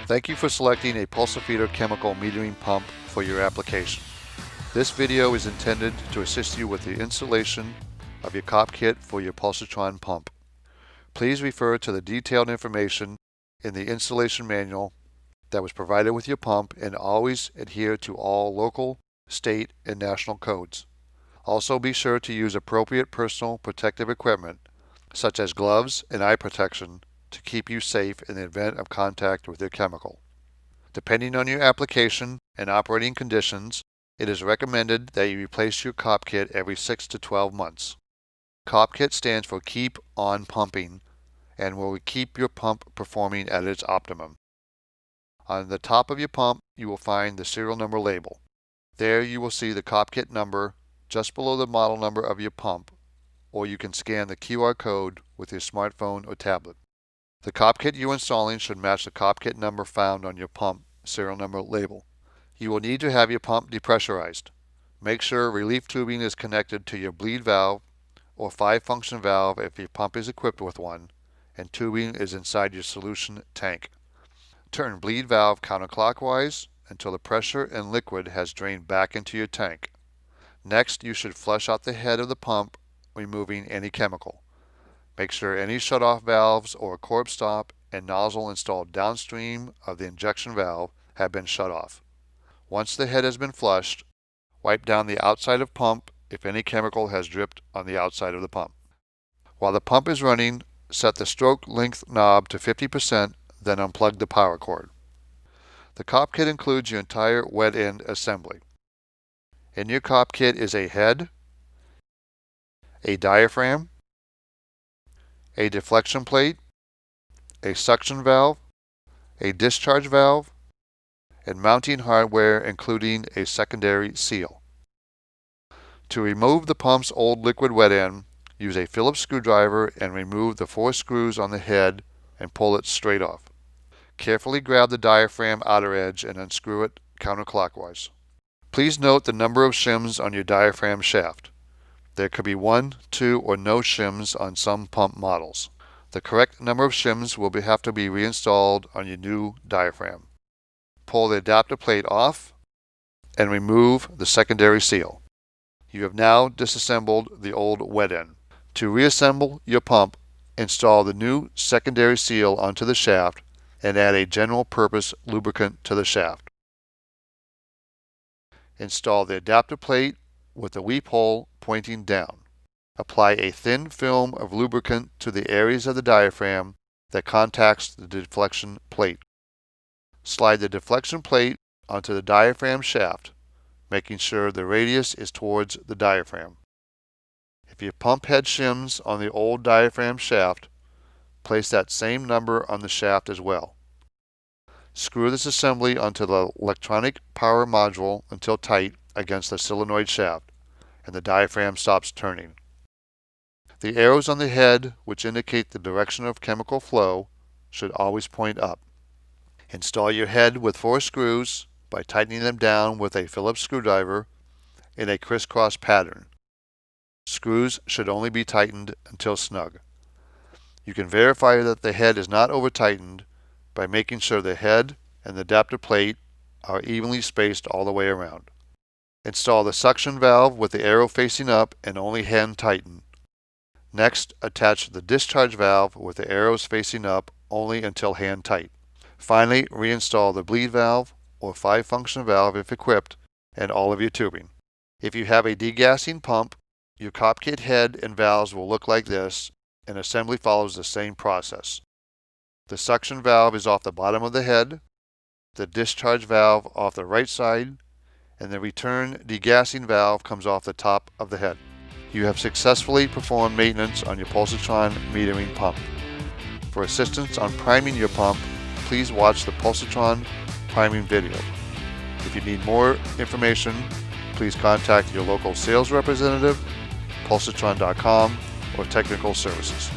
Thank you for selecting a Pulsafeeder chemical metering pump for your application. This video is intended to assist you with the installation of your COP kit for your Pulsatron pump. Please refer to the detailed information in the installation manual that was provided with your pump and always adhere to all local, state, and national codes. Also be sure to use appropriate personal protective equipment such as gloves and eye protection to keep you safe in the event of contact with your chemical. Depending on your application and operating conditions, it is recommended that you replace your COP kit every 6 to 12 months. COP kit stands for Keep On Pumping and will keep your pump performing at its optimum. On the top of your pump, you will find the serial number label. There you will see the COP kit number just below the model number of your pump, or you can scan the QR code with your smartphone or tablet. The COP kit you're installing should match the COP kit number found on your pump serial number label. You will need to have your pump depressurized. Make sure relief tubing is connected to your bleed valve or 5-function valve if your pump is equipped with one, and tubing is inside your solution tank. Turn bleed valve counterclockwise until the pressure and liquid has drained back into your tank. Next, you should flush out the head of the pump, removing any chemical. Make sure any shutoff valves or corb stop and nozzle installed downstream of the injection valve have been shut off. Once the head has been flushed, wipe down the outside of pump if any chemical has dripped on the outside of the pump. While the pump is running, set the stroke length knob to 50%, then unplug the power cord. The COP kit includes your entire wet end assembly. In your COP kit is a head, a diaphragm, a deflection plate, a suction valve, a discharge valve, and mounting hardware including a secondary seal. To remove the pump's old liquid wet end, use a Phillips screwdriver and remove the 4 screws on the head and pull it straight off. Carefully grab the diaphragm outer edge and unscrew it counterclockwise. Please note the number of shims on your diaphragm shaft. There could be 1, 2, or no shims on some pump models. The correct number of shims will have to be reinstalled on your new diaphragm. Pull the adapter plate off and remove the secondary seal. You have now disassembled the old wet end. To reassemble your pump, install the new secondary seal onto the shaft and add a general purpose lubricant to the shaft. Install the adapter plate with the weep hole pointing down. Apply a thin film of lubricant to the areas of the diaphragm that contacts the deflection plate. Slide the deflection plate onto the diaphragm shaft, making sure the radius is towards the diaphragm. If your pump had shims on the old diaphragm shaft, place that same number on the shaft as well. Screw this assembly onto the electronic power module until tight against the solenoid shaft, and the diaphragm stops turning. The arrows on the head, which indicate the direction of chemical flow, should always point up. Install your head with 4 screws by tightening them down with a Phillips screwdriver in a crisscross pattern. Screws should only be tightened until snug. You can verify that the head is not over-tightened by making sure the head and the adapter plate are evenly spaced all the way around. Install the suction valve with the arrow facing up and only hand tighten. Next, attach the discharge valve with the arrows facing up only until hand tight. Finally, reinstall the bleed valve or 5-function valve if equipped and all of your tubing. If you have a degassing pump, your COP kit head and valves will look like this, and assembly follows the same process. The suction valve is off the bottom of the head, the discharge valve off the right side, and the return degassing valve comes off the top of the head. You have successfully performed maintenance on your Pulsatron metering pump. For assistance on priming your pump, please watch the Pulsatron priming video. If you need more information, please contact your local sales representative, Pulsatron.com, or technical services.